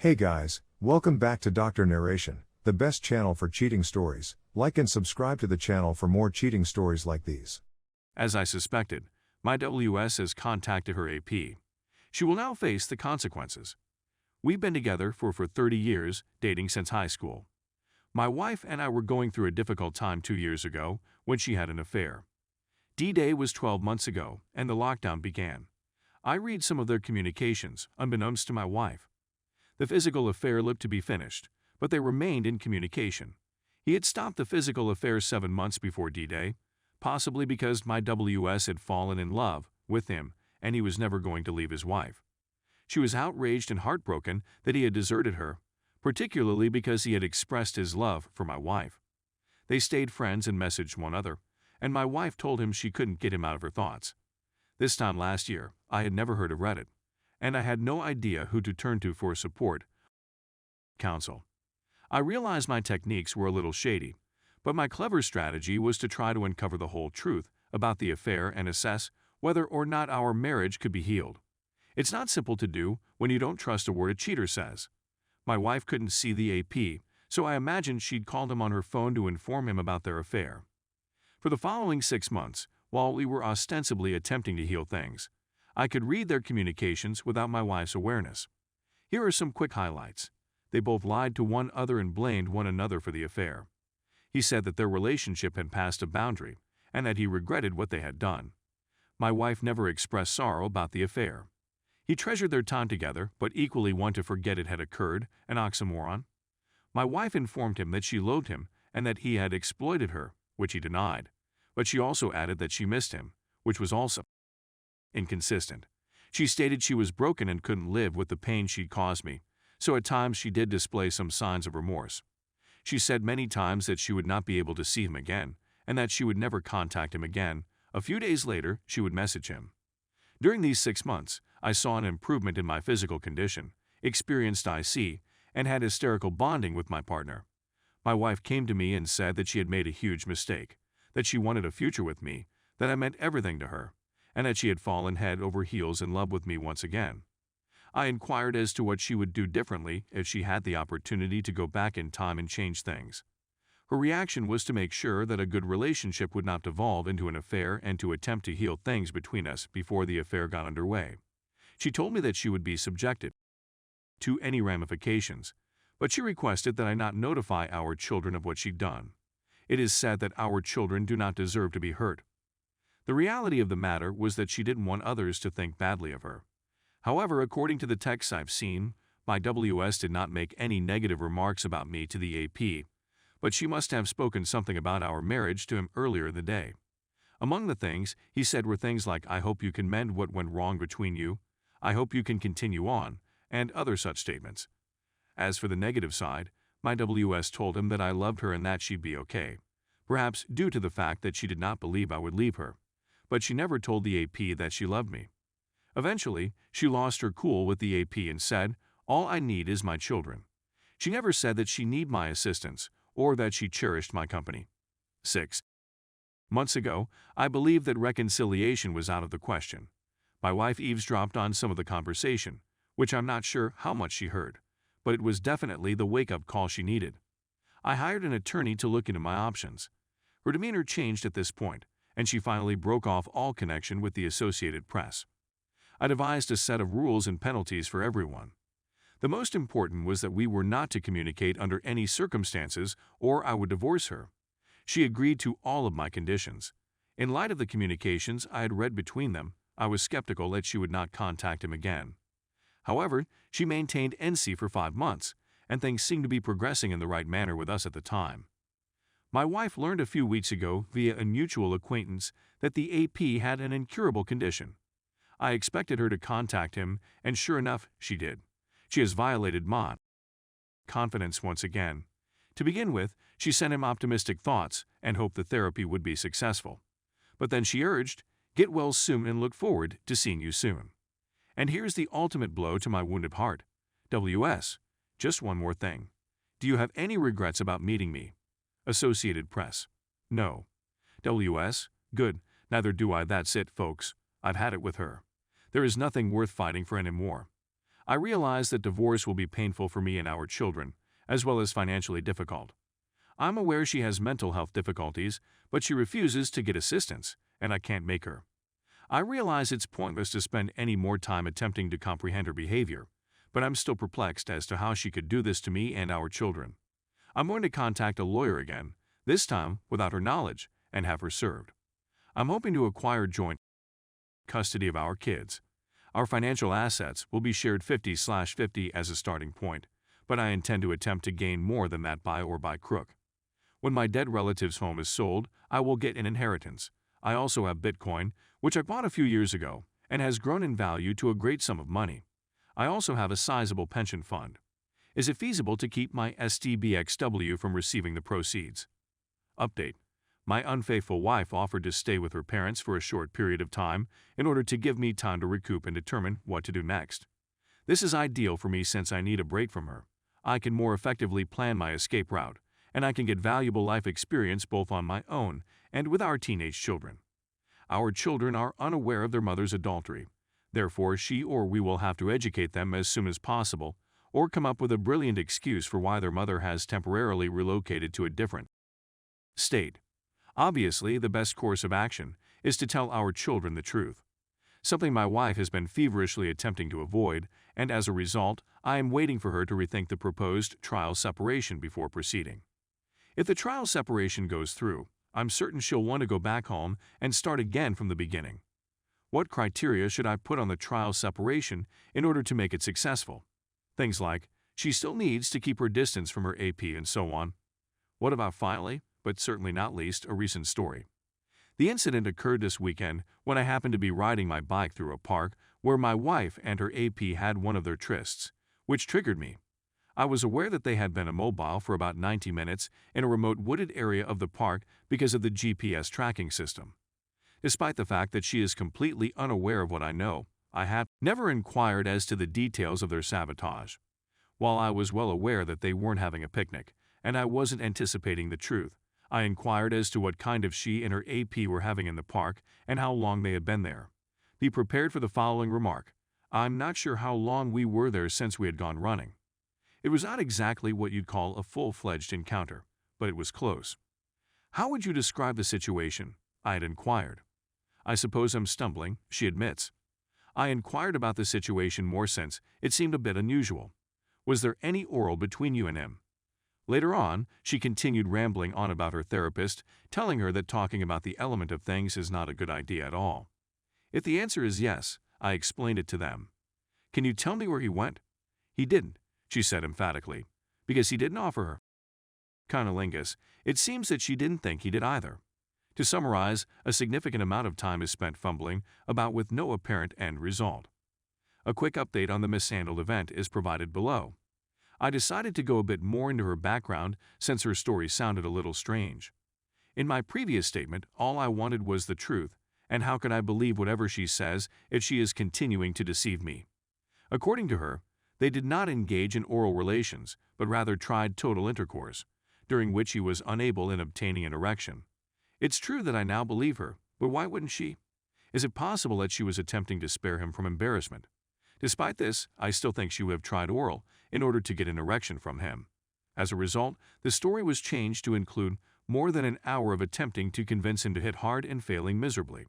Hey guys, welcome back to Dr. Narration, the best channel for cheating stories. Like and subscribe to the channel for more cheating stories like these. As I suspected, my WS has contacted her AP. She will now face the consequences. We've been together for 30 years, dating since high school. My wife and I were going through a difficult time 2 years ago when she had an affair. D-Day was 12 months ago, and the lockdown began. I read some of their communications, unbeknownst to my wife. The physical affair looked to be finished, but they remained in communication. He had stopped the physical affair 7 months before D-Day, possibly because my WS had fallen in love with him and he was never going to leave his wife. She was outraged and heartbroken that he had deserted her, particularly because he had expressed his love for my wife. They stayed friends and messaged one another, and my wife told him she couldn't get him out of her thoughts. This time last year, I had never heard of Reddit, and I had no idea who to turn to for support. Counsel. I realized my techniques were a little shady, but my clever strategy was to try to uncover the whole truth about the affair and assess whether or not our marriage could be healed. It's not simple to do when you don't trust a word a cheater says. My wife couldn't see the AP, so I imagined she'd called him on her phone to inform him about their affair. For the following 6 months, while we were ostensibly attempting to heal things, I could read their communications without my wife's awareness. Here are some quick highlights. They both lied to one another and blamed one another for the affair. He said that their relationship had passed a boundary and that he regretted what they had done. My wife never expressed sorrow about the affair. He treasured their time together but equally wanted to forget it had occurred, an oxymoron. My wife informed him that she loathed him and that he had exploited her, which he denied, but she also added that she missed him, which was also inconsistent. She stated she was broken and couldn't live with the pain she'd caused me, so at times she did display some signs of remorse. She said many times that she would not be able to see him again, and that she would never contact him again. A few days later, she would message him. During these 6 months, I saw an improvement in my physical condition, experienced IC, and had hysterical bonding with my partner. My wife came to me and said that she had made a huge mistake, that she wanted a future with me, that I meant everything to her, and that she had fallen head over heels in love with me once again. I inquired as to what she would do differently if she had the opportunity to go back in time and change things. Her reaction was to make sure that a good relationship would not devolve into an affair and to attempt to heal things between us before the affair got underway. She told me that she would be subjected to any ramifications, but she requested that I not notify our children of what she'd done. It is said that our children do not deserve to be hurt. The reality of the matter was that she didn't want others to think badly of her. However, according to the texts I've seen, my WS did not make any negative remarks about me to the AP, but she must have spoken something about our marriage to him earlier in the day. Among the things he said were things like, "I hope you can mend what went wrong between you," "I hope you can continue on," and other such statements. As for the negative side, my WS told him that I loved her and that she'd be okay, perhaps due to the fact that she did not believe I would leave her, but she never told the AP that she loved me. Eventually, she lost her cool with the AP and said, "All I need is my children." She never said that she needed my assistance or that she cherished my company. 6 months ago, I believed that reconciliation was out of the question. My wife eavesdropped on some of the conversation, which I'm not sure how much she heard, but it was definitely the wake-up call she needed. I hired an attorney to look into my options. Her demeanor changed at this point, and she finally broke off all connection with the Associated Press. I devised a set of rules and penalties for everyone. The most important was that we were not to communicate under any circumstances or I would divorce her. She agreed to all of my conditions. In light of the communications I had read between them, I was skeptical that she would not contact him again. However, she maintained NC for 5 months, and things seemed to be progressing in the right manner with us at the time. My wife learned a few weeks ago via a mutual acquaintance that the AP had an incurable condition. I expected her to contact him, and sure enough, she did. She has violated my confidence once again. To begin with, she sent him optimistic thoughts and hoped the therapy would be successful. But then she urged, "Get well soon and look forward to seeing you soon." And here's the ultimate blow to my wounded heart. WS, just one more thing. Do you have any regrets about meeting me? Associated Press. No. WS, good, neither do I. That's it, folks. I've had it with her. There is nothing worth fighting for anymore. I realize that divorce will be painful for me and our children, as well as financially difficult. I'm aware she has mental health difficulties, but she refuses to get assistance, and I can't make her. I realize it's pointless to spend any more time attempting to comprehend her behavior, but I'm still perplexed as to how she could do this to me and our children. I'm going to contact a lawyer again, this time without her knowledge, and have her served. I'm hoping to acquire joint custody of our kids. Our financial assets will be shared 50/50 as a starting point, but I intend to attempt to gain more than that by crook. When my dead relative's home is sold, I will get an inheritance. I also have Bitcoin, which I bought a few years ago, and has grown in value to a great sum of money. I also have a sizable pension fund. Is it feasible to keep my STBXW from receiving the proceeds? Update. My unfaithful wife offered to stay with her parents for a short period of time in order to give me time to recoup and determine what to do next. This is ideal for me since I need a break from her. I can more effectively plan my escape route, and I can get valuable life experience both on my own and with our teenage children. Our children are unaware of their mother's adultery. Therefore, she or we will have to educate them as soon as possible, or come up with a brilliant excuse for why their mother has temporarily relocated to a different state. Obviously, the best course of action is to tell our children the truth, something my wife has been feverishly attempting to avoid, and as a result, I am waiting for her to rethink the proposed trial separation before proceeding. If the trial separation goes through, I'm certain she'll want to go back home and start again from the beginning. What criteria should I put on the trial separation in order to make it successful? Things like, she still needs to keep her distance from her AP and so on. What about finally, but certainly not least, a recent story? The incident occurred this weekend when I happened to be riding my bike through a park where my wife and her AP had one of their trysts, which triggered me. I was aware that they had been immobile for about 90 minutes in a remote wooded area of the park because of the GPS tracking system. Despite the fact that she is completely unaware of what I know, I have never inquired as to the details of their sabotage. While I was well aware that they weren't having a picnic, and I wasn't anticipating the truth, I inquired as to what kind of she and her AP were having in the park and how long they had been there. Be prepared for the following remark. I'm not sure how long we were there since we had gone running. It was not exactly what you'd call a full-fledged encounter, but it was close. How would you describe the situation? I had inquired. I suppose I'm stumbling, she admits. I inquired about the situation more since it seemed a bit unusual. Was there any oral between you and him? Later on, she continued rambling on about her therapist, telling her that talking about the element of things is not a good idea at all. If the answer is yes, I explained it to them. Can you tell me where he went? He didn't, she said emphatically, because he didn't offer her cunnilingus. It seems that she didn't think he did either. To summarize, a significant amount of time is spent fumbling about with no apparent end result. A quick update on the mishandled event is provided below. I decided to go a bit more into her background since her story sounded a little strange. In my previous statement, all I wanted was the truth, and how could I believe whatever she says if she is continuing to deceive me? According to her, they did not engage in oral relations, but rather tried total intercourse, during which he was unable in obtaining an erection. It's true that I now believe her, but why wouldn't she? Is it possible that she was attempting to spare him from embarrassment? Despite this, I still think she would have tried oral in order to get an erection from him. As a result, the story was changed to include more than an hour of attempting to convince him to hit hard and failing miserably.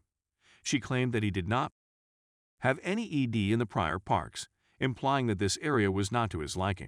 She claimed that he did not have any ED in the prior parks, implying that this area was not to his liking.